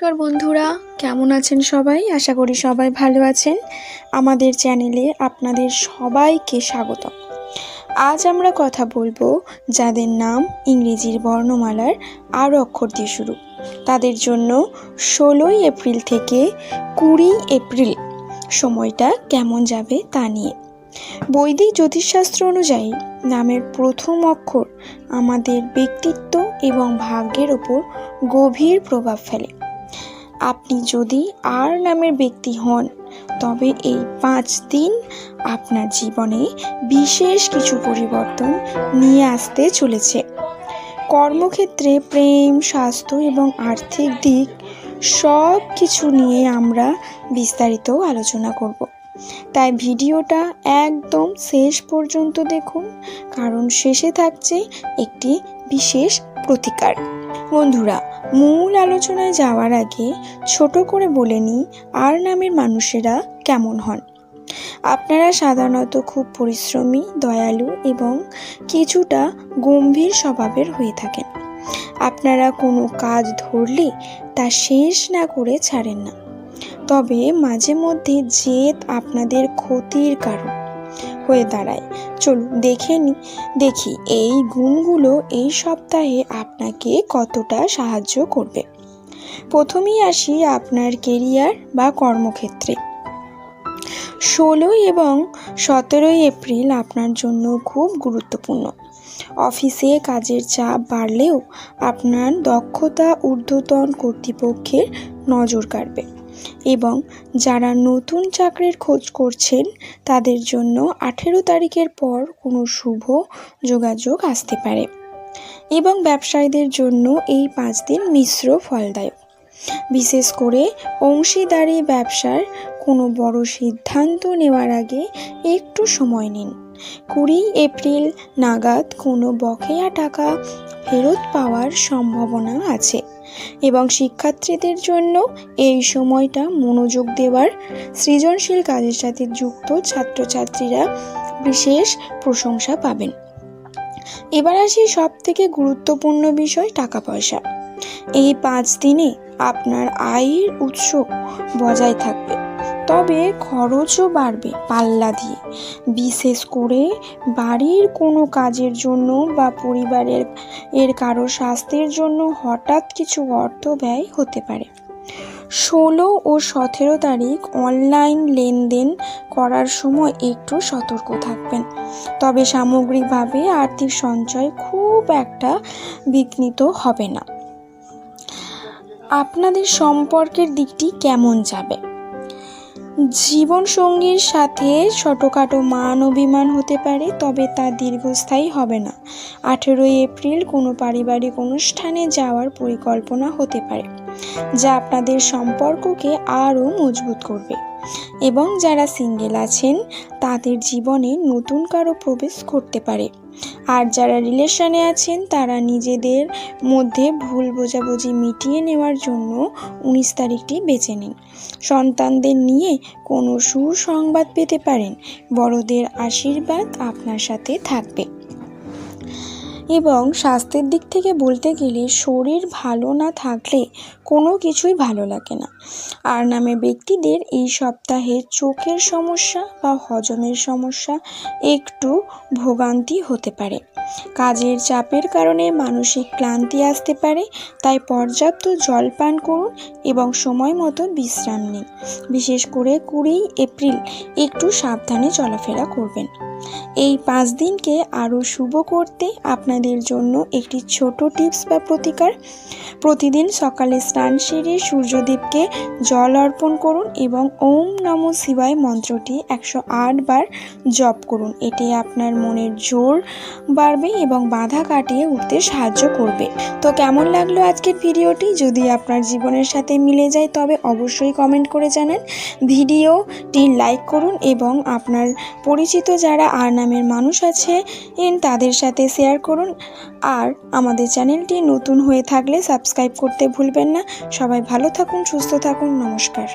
নমস্কার বন্ধুরা, কেমন আছেন সবাই? আশা করি সবাই ভালো আছেন। আমাদের চ্যানেলে আপনাদের সবাইকে স্বাগত। আজ আমরা কথা বলবো যাদের নাম ইংরেজির বর্ণমালার আর অক্ষর দিয়ে শুরু, তাদের জন্য 16ই এপ্রিল থেকে 20 এপ্রিল সময়টা কেমন যাবে তা নিয়ে। বৈদিক জ্যোতিষশাস্ত্র অনুযায়ী নামের প্রথম অক্ষর আমাদের ব্যক্তিত্ব এবং ভাগ্যের ওপর গভীর প্রভাব ফেলে। আপনি যদি আর নামের ব্যক্তি হন, তবে এই 5 দিন আপনার জীবনে বিশেষ কিছু পরিবর্তন নিয়ে আসতে চলেছে। কর্মক্ষেত্রে, প্রেম, স্বাস্থ্য এবং আর্থিক দিক সব কিছু নিয়ে আমরা বিস্তারিত আলোচনা করব। তাই ভিডিওটা একদম শেষ পর্যন্ত দেখুন, কারণ শেষে থাকছে একটি বিশেষ প্রতিকার। বন্ধুরা, মূল আলোচনায় যাওয়ার আগে ছোট করে বলে নিই আর নামের মানুষেরা কেমন হন। আপনারা সাধারণত খুব পরিশ্রমী, দয়ালু এবং কিছুটা গম্ভীর স্বভাবের হয়ে থাকেন। আপনারা কোনো কাজ ধরলে তা শেষ না করে ছাড়েন না, তবে মাঝে মধ্যে জেদ আপনাদের ক্ষতির কারণ হয়ে দাঁড়ায়। চলুন দেখি এই গুণগুলো এই সপ্তাহে আপনাকে কতটা সাহায্য করবে। প্রথমেই আসি আপনার কেরিয়ার বা কর্মক্ষেত্রে। 16 এবং 17 এপ্রিল আপনার জন্য খুব গুরুত্বপূর্ণ। অফিসে কাজের চাপ বাড়লেও আপনার দক্ষতা ঊর্ধ্বতন কর্তৃপক্ষের নজর কাড়বে, এবং যারা নতুন চাকরির খোঁজ করছেন তাদের জন্য 18 তারিখের পর কোনো শুভ যোগাযোগ আসতে পারে, এবং ব্যবসায়ীদের জন্য এই 5 দিন মিশ্র ফলদায়ক। বিশেষ করে অংশীদারি ব্যবসার কোনো বড় সিদ্ধান্ত নেওয়ার আগে একটু সময় নিন। 20 এপ্রিল নাগাদ কোনো বকেয়া টাকা ফেরত পাওয়ার সম্ভাবনা আছে, এবং শিক্ষার্থীদের জন্য এই সময়টা মনোযোগ দেওয়ার, সৃজনশীল কাজের সাথে যুক্ত ছাত্রছাত্রীরা বিশেষ প্রশংসা পাবেন। এবার আসি সব থেকে গুরুত্বপূর্ণ বিষয়, টাকা পয়সা। এই 5 দিনে আপনার আয়ের উৎস বজায় থাকবে, তবে খরচও বাড়বে পাল্লা দিয়ে। বিশেষ করে বাড়ির কোনো কাজের জন্য বা পরিবারের কারো স্বাস্থ্যের জন্য হঠাৎ কিছু অর্থ ব্যয় হতে পারে। 16 ও 17 তারিখ অনলাইন লেনদেন করার সময় একটু সতর্ক থাকবেন, তবে সামগ্রিকভাবে আর্থিক সঞ্চয় খুব একটা বিঘ্নিত হবে না। আপনাদের সম্পর্কের দিকটি কেমন যাবে? জীবনসঙ্গীর সাথে ছোটোখাটো মান অভিমান হতে পারে, তবে তা দীর্ঘস্থায়ী হবে না। 18 এপ্রিল কোনো পারিবারিক অনুষ্ঠানে যাওয়ার পরিকল্পনা হতে পারে, যা আপনাদের সম্পর্ককে আরও মজবুত করবে, এবং যারা সিঙ্গেল আছেন তাদের জীবনে নতুন কারো প্রবেশ করতে পারে। আর যারা রিলেশনে আছেন তারা নিজেদের মধ্যে ভুল বোঝাবুঝি মিটিয়ে নেওয়ার জন্য 19 তারিখটি বেছে নিন। সন্তানদের নিয়ে কোনো সুসংবাদ পেতে পারেন, বড়দের আশীর্বাদ আপনার সাথে থাকবে। এবং স্বাস্থ্যের দিক থেকে বলতে গেলে, শরীর ভালো না থাকলে কোনো কিছুই ভালো লাগে না। আর নামে ব্যক্তিদের এই সপ্তাহে চোখের সমস্যা বা হজমের সমস্যা একটু ভোগান্তি হতে পারে। কাজের চাপের কারণে মানসিক ক্লান্তি আসতে পারে, তাই পর্যাপ্ত জল পান করুন এবং সময় মতো বিশ্রাম নিন। বিশেষ করে 20 এপ্রিল একটু সাবধানে চলাফেরা করবেন। এই 5 দিনকে আরও শুভ করতে আপনাদের জন্য একটি ছোট টিপস বা প্রতিকার। প্রতিদিন সকালে স্নান সেরে সূর্যদেবকে জল অর্পণ করুন এবং ওম নমঃ শিবায় মন্ত্রটি 108 বার জপ করুন। এটি আপনার মনের জোর বাড়বে এবং বাধা কাটিয়ে উঠতে সাহায্য করবে। তো কেমন লাগলো আজকের ভিডিওটি? যদি আপনার জীবনের সাথে মিলে যায় তবে অবশ্যই কমেন্ট করে জানান। ভিডিওটি লাইক করুন এবং আপনার পরিচিত যারা আর নামের মানুষ আছে তাদের সাথে শেয়ার করুন। আর আমাদের চ্যানেলটি নতুন হয়ে থাকলে সাবস্ক্রাইব করতে ভুলবেন না। সবাই ভালো থাকুন, সুস্থ থাকুন। নমস্কার।